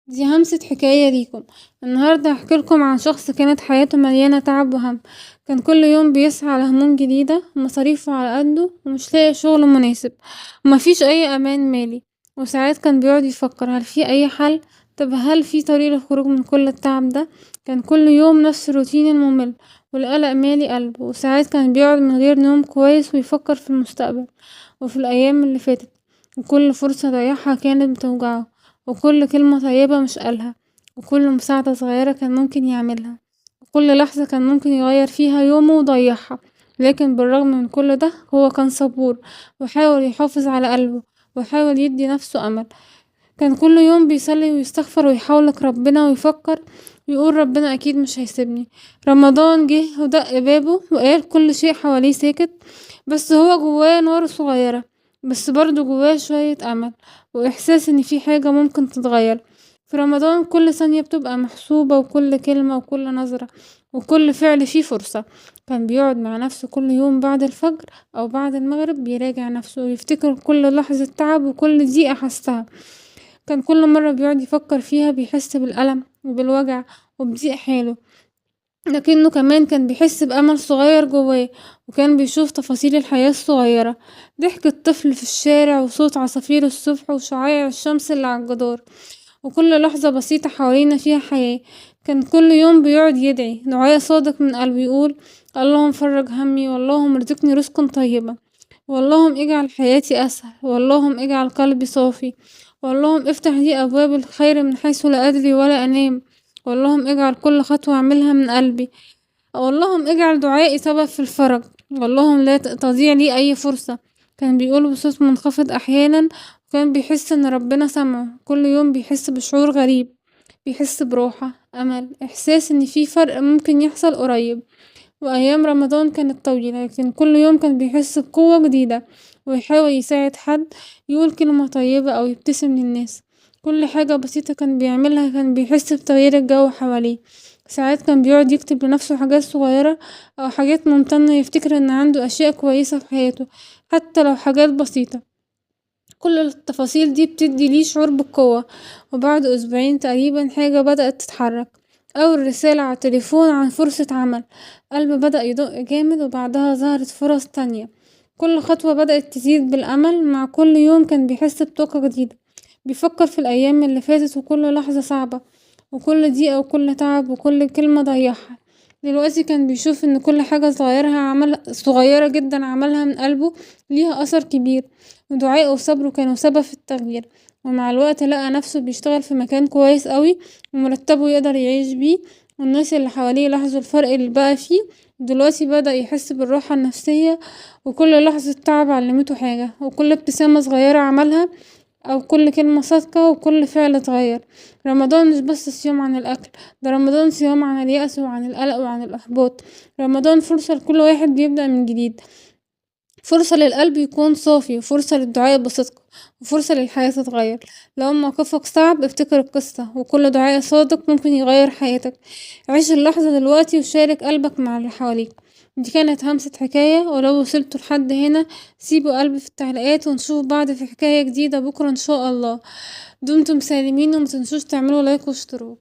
دي همسة حكاية ليكم. النهاردة هحكيلكم عن شخص كانت حياته مليانة تعب وهم. كان كل يوم بيسعى على هموم جديدة ومصاريفه على قده ومش لاقي شغل مناسب ومفيش أي أمان مالي. وساعات كان بيقعد يفكر هل في أي حل، طب هل في طريق للخروج من كل التعب ده. كان كل يوم نفس الروتين الممل والقلق مالي قلبه، وساعات كان بيقعد من غير نوم كويس ويفكر في المستقبل وفي الأيام اللي فاتت، وكل فرصة ضيعها كانت بتوجعه، وكل كلمة طيبة مش قالها، وكل مساعدة صغيرة كان ممكن يعملها، وكل لحظة كان ممكن يغير فيها يومه وضيعها. لكن بالرغم من كل ده هو كان صبور وحاول يحافظ على قلبه وحاول يدي نفسه أمل. كان كل يوم بيصلي ويستغفر ويحاولك ربنا ويفكر ويقول ربنا أكيد مش هيسيبني. رمضان جه ودق بابه وقال كل شيء حواليه ساكت، بس هو جواه نار صغيرة، بس برضه جواه شوية أمل وإحساس إن في حاجة ممكن تتغير. في رمضان كل ثانية بتبقى محسوبة، وكل كلمة وكل نظرة وكل فعل فيه فرصة. كان بيقعد مع نفسه كل يوم بعد الفجر أو بعد المغرب بيراجع نفسه ويفتكر كل لحظة تعب وكل دقيقة حسها. كان كل مرة بيقعد يفكر فيها بيحس بالألم وبالوجع وبضيق حاله، لكنه كمان كان بيحس بأمل صغير جواه، وكان بيشوف تفاصيل الحياة الصغيرة، ضحك الطفل في الشارع وصوت عصافير الصبح وشعاع الشمس اللي على الجدار، وكل لحظة بسيطة حوالينا فيها حياة. كان كل يوم بيقعد يدعي دعاء صادق من قلبه، يقول اللهم فرج همي، واللهم ارزقني رزقا طيبا، واللهم اجعل حياتي أسهل، واللهم اجعل قلبي صافي، واللهم افتح لي أبواب الخير من حيث لا أدري ولا أنام، واللهم اجعل كل خطوة أعملها من قلبي، واللهم اجعل دعائي سبب في الفرج، واللهم لا تضيع لي أي فرصة. كان بيقول بصوت منخفض أحيانا، وكان بيحس إن ربنا سمعه. كل يوم بيحس بشعور غريب، بيحس براحة، أمل، إحساس إن في فرق ممكن يحصل قريب. وأيام رمضان كانت طويلة، لكن كل يوم كان بيحس بقوة جديدة ويحاول يساعد حد، يقول كلمة طيبة أو يبتسم للناس. كل حاجة بسيطة كان بيعملها كان بيحس بتغيير الجو حواليه. ساعات كان بيقعد يكتب لنفسه حاجات صغيرة أو حاجات ممتنة، يفتكر إن عنده أشياء كويسة في حياته حتى لو حاجات بسيطة. كل التفاصيل دي بتدي ليه شعور بالقوة. وبعد أسبوعين تقريبا حاجة بدأت تتحرك، أول رسالة على التليفون عن فرصة عمل. قلبه بدأ يدق جامد، وبعدها ظهرت فرص تانية. كل خطوة بدأت تزيد بالأمل، مع كل يوم كان بيحس بطاقة جديدة. بيفكر في الأيام اللي فاتت وكل لحظة صعبة وكل دقيقة وكل تعب وكل كلمة ضيعها. دلوقتي كان بيشوف ان كل حاجة صغيرة جدا عملها من قلبه ليها أثر كبير، ودعائه وصبره كانوا سبب في التغيير. ومع الوقت لقى نفسه بيشتغل في مكان كويس قوي ومرتبه يقدر يعيش بيه، والناس اللي حواليه لاحظوا الفرق اللي بقى فيه. دلوقتي بدأ يحس بالراحة النفسية، وكل لحظة تعب علمته حاجة، وكل ابتسامة صغيرة عملها أو كل كلمة صادقة وكل فعل اتغير. رمضان مش بس صيام عن الأكل، ده رمضان صيام عن اليأس وعن القلق وعن الإحباط. رمضان فرصة لكل واحد بيبدأ من جديد، فرصة للقلب يكون صافي، وفرصة للدعاء بصدق، وفرصة للحياة تتغير. لو موقفك صعب افتكر القصة، وكل دعاء صادق ممكن يغير حياتك. عيش اللحظة دلوقتي وشارك قلبك مع اللي حواليك. دي كانت همسة حكاية، ولو وصلتوا لحد هنا سيبوا قلبي في التعليقات، ونشوف بعض في حكاية جديدة بكرة ان شاء الله. دمتم سالمين، ومتنسوش تعملوا لايك واشتراك.